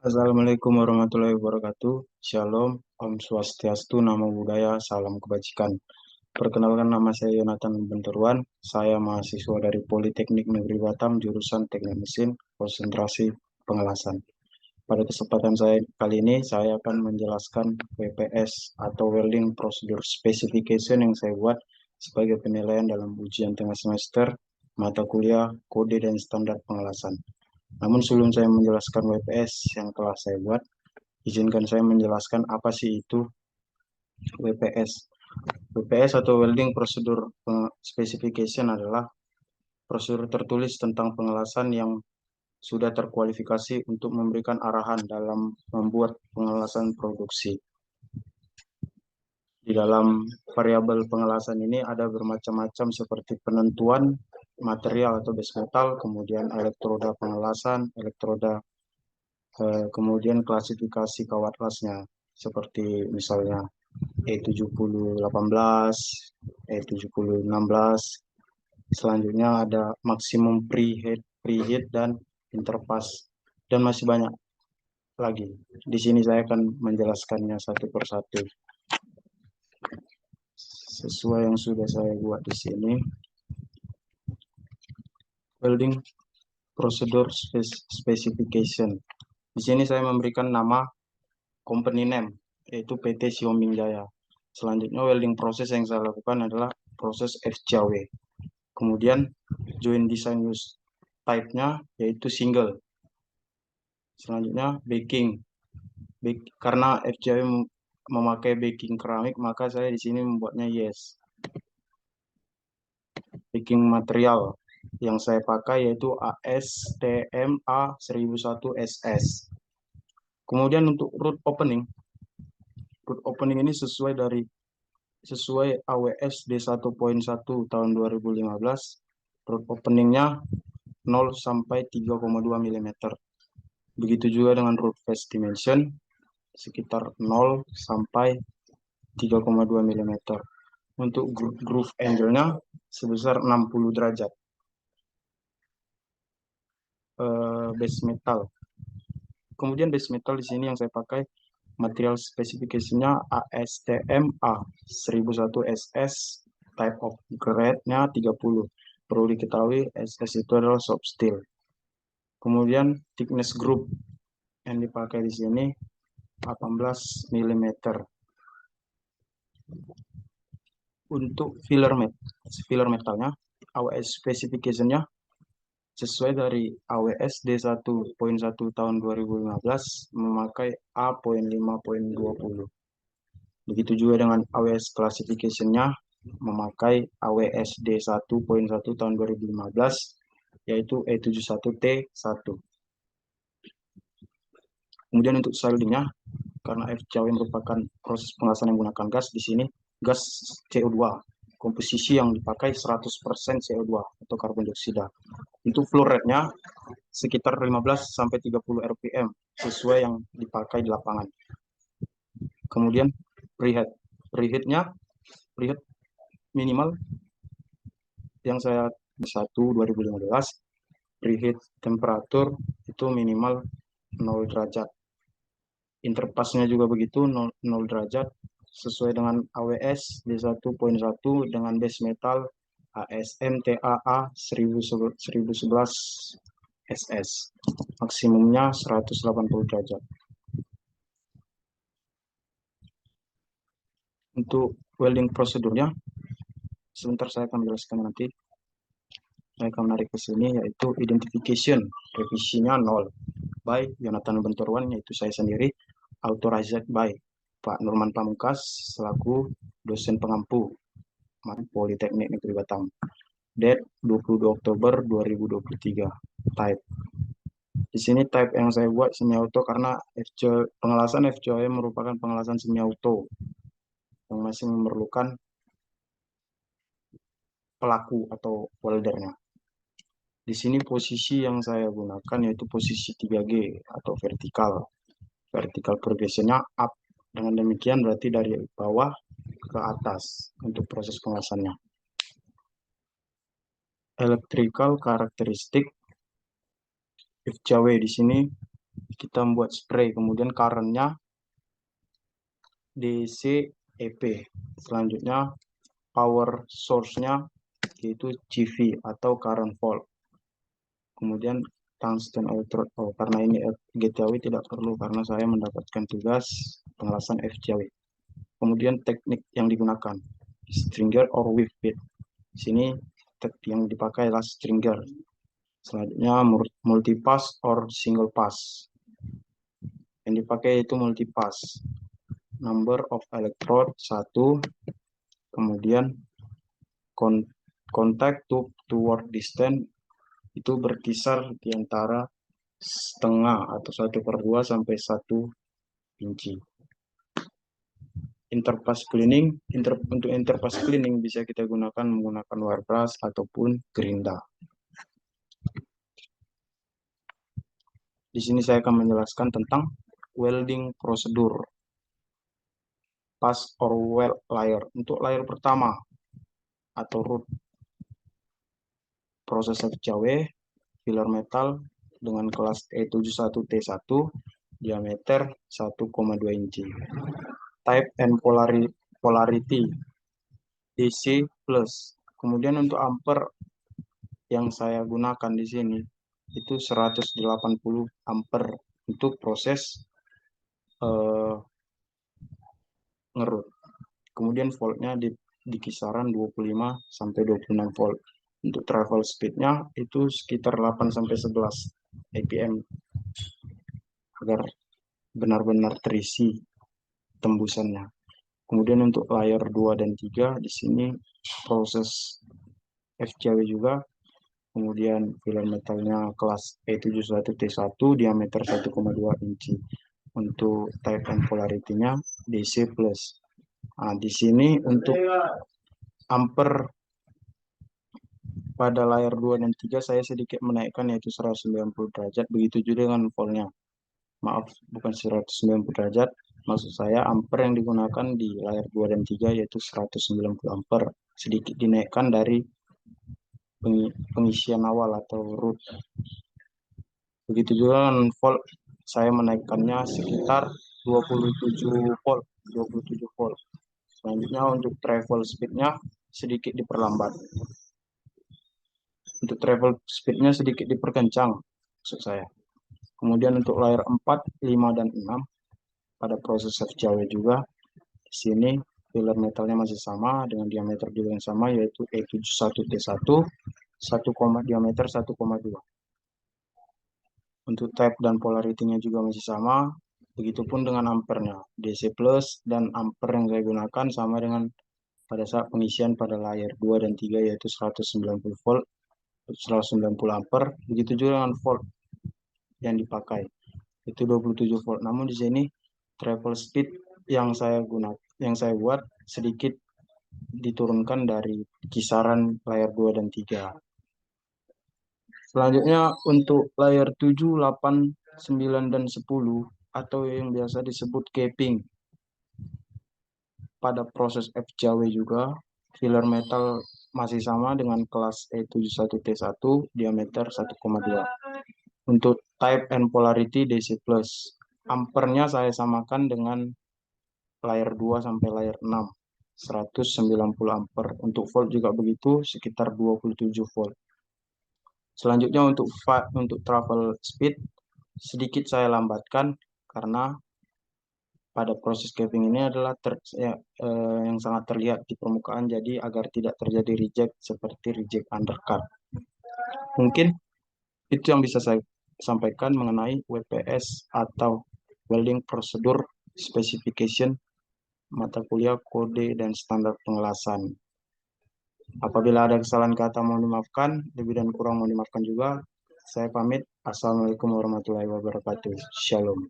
Assalamualaikum warahmatullahi wabarakatuh. Shalom, Om Swastiastu, Namo Buddhaya, Salam Kebajikan. Perkenalkan, nama saya Yonatan Benturuan. Saya mahasiswa dari Politeknik Negeri Batam, jurusan Teknik Mesin, konsentrasi pengelasan. Pada kesempatan saya kali ini, saya akan menjelaskan WPS atau Welding Procedure Specification yang saya buat sebagai penilaian dalam ujian tengah semester, mata kuliah, kode dan standar pengelasan. Namun sebelum saya menjelaskan WPS yang telah saya buat, izinkan saya menjelaskan apa sih itu WPS. WPS atau Welding Procedure Specification adalah prosedur tertulis tentang pengelasan yang sudah terkualifikasi untuk memberikan arahan dalam membuat pengelasan produksi. Di dalam variabel pengelasan ini ada bermacam-macam seperti penentuan material atau base metal, kemudian elektroda pengelasan, elektroda kemudian klasifikasi kawat lasnya seperti misalnya E7018, E7016. Selanjutnya ada maksimum preheat dan interpass dan masih banyak lagi. Di sini saya akan menjelaskannya satu persatu sesuai yang sudah saya buat di sini. Welding Procedure Specification. Di sini saya memberikan nama company name, yaitu PT Xiaoming Jaya. Selanjutnya welding proses yang saya lakukan adalah proses FCAW. Kemudian joint design use type-nya yaitu single. Selanjutnya baking. Karena FCAW memakai baking keramik, maka saya di sini membuatnya yes. Baking material yang saya pakai yaitu ASTMA 1001 SS. Kemudian untuk root opening ini sesuai AWS D1.1 tahun 2015, root openingnya 0 sampai 3,2 mm. Begitu juga dengan root face dimension sekitar 0 sampai 3,2 mm. Untuk groove angle-nya sebesar 60 derajat. Base metal. Kemudian base metal di sini yang saya pakai material spesifikasinya ASTM A1001 SS, type of grade-nya 30. Perlu diketahui SS itu adalah soft steel. Kemudian thickness group yang dipakai di sini 18 mm. Untuk filler metalnya, AWS specification-nya sesuai dari AWS D1.1 tahun 2015 memakai A.5.20. Begitu juga dengan AWS classification-nya memakai AWS D1.1 tahun 2015 yaitu E71T1. Kemudian untuk shielding-nya, karena FCAW merupakan proses pengelasan yang menggunakan gas, di sini gas CO2. Komposisi yang dipakai 100% CO2 atau karbon dioksida. Untuk flow rate-nya sekitar 15 sampai 30 rpm sesuai yang dipakai di lapangan. Kemudian preheat. Preheat minimal yang saya 2015, preheat temperatur itu minimal 0 derajat. Interpassnya juga begitu 0 derajat sesuai dengan AWS D1.1 dengan base metal ASM TAA 1011 SS. Maksimumnya 180 derajat. Untuk welding prosedurnya, sebentar saya akan menjelaskan nanti. Saya akan menarik ke sini, yaitu identification, revisinya 0. By Yonatan Benturuan, yaitu saya sendiri. Authorized by Pak Nurman Pamungkas, selaku dosen pengampu Politeknik Negeri Batam. Date 22 Oktober 2023. Type. Di sini type yang saya buat semi auto karena pengelasan FCOE merupakan pengelasan semi auto yang masih memerlukan pelaku atau weldernya. Di sini posisi yang saya gunakan yaitu posisi 3G atau vertikal. Vertikal progressionnya up. Dengan demikian berarti dari bawah ke atas untuk proses pengelasannya. Electrical karakteristik FCAW di sini kita membuat spray, kemudian current-nya DC EP. Selanjutnya power source-nya yaitu CV atau current volt. Kemudian tungsten electrode. Oh, karena ini GTW tidak perlu karena saya mendapatkan tugas pengelasan FJW. Kemudian teknik yang digunakan stringer or wave bit. Di sini yang dipakai adalah stringer. Selanjutnya multipass or single pass. Yang dipakai itu multipass. Number of electrode 1, kemudian contact toward distance itu berkisar di antara setengah atau 1/2 sampai 1 inci. Interpass cleaning, untuk interpass cleaning bisa kita gunakan menggunakan wire brush ataupun gerinda. Di sini saya akan menjelaskan tentang welding prosedur. Pass or weld layer. Untuk layer pertama atau root, proses FJW, filler metal dengan kelas E71T1, diameter 1,2 inci. Type and polarity DC plus. Kemudian untuk ampere yang saya gunakan di sini itu 180 ampere untuk proses ngerut. Kemudian voltnya di kisaran 25 sampai 26 volt. Untuk travel speednya itu sekitar 8 sampai 11 APM agar benar-benar terisi tembusannya. Kemudian untuk layer 2 dan 3 di sini proses FJW juga. Kemudian filler metalnya kelas E71T1 diameter 1,2 inci. Untuk type and polarity-nya DC plus. Nah, di sini untuk ampere pada layar 2 dan 3 saya sedikit menaikkan yaitu 190 derajat. Begitu juga dengan voltnya. Maaf, bukan 190 derajat. Maksud saya ampere yang digunakan di layar 2 dan 3 yaitu 190 ampere. Sedikit dinaikkan dari pengisian awal atau root. Begitu juga dengan volt, saya menaikkannya sekitar 27 volt. 27 volt. Selanjutnya untuk travel speednya sedikit diperlambat. Untuk travel speednya sedikit diperkencang, maksud saya. Kemudian untuk layer 4, 5, dan 6, pada proses FJW juga, di sini filler metalnya masih sama, dengan diameter juga yang sama, yaitu E71T1, diameter 1,2. Untuk type dan polarity-nya juga masih sama, begitupun dengan ampernya. DC plus dan ampere yang saya gunakan sama dengan pada saat pengisian pada layer 2 dan 3 yaitu 190 volt, 190 ampere. Begitu juga dengan volt yang dipakai itu 27 volt. Namun di sini travel speed yang saya buat sedikit diturunkan dari kisaran layer 2 dan 3. Selanjutnya untuk layer 7, 8, 9, dan 10 atau yang biasa disebut capping. Pada proses FJW juga, filler metal masih sama dengan kelas E71T1, diameter 1,2. Untuk type and polarity DC+. Ampernya saya samakan dengan layer 2 sampai layer 6, 190 ampere. Untuk volt juga begitu, sekitar 27 volt. Selanjutnya untuk travel speed sedikit saya lambatkan karena pada proses capping ini adalah yang sangat terlihat di permukaan, jadi agar tidak terjadi reject seperti reject undercut. Mungkin itu yang bisa saya sampaikan mengenai WPS atau welding procedure specification mata kuliah kode dan standar pengelasan. Apabila ada kesalahan kata mohon dimaafkan, lebih dan kurang mohon dimaafkan juga. Saya pamit. Assalamualaikum warahmatullahi wabarakatuh. Shalom.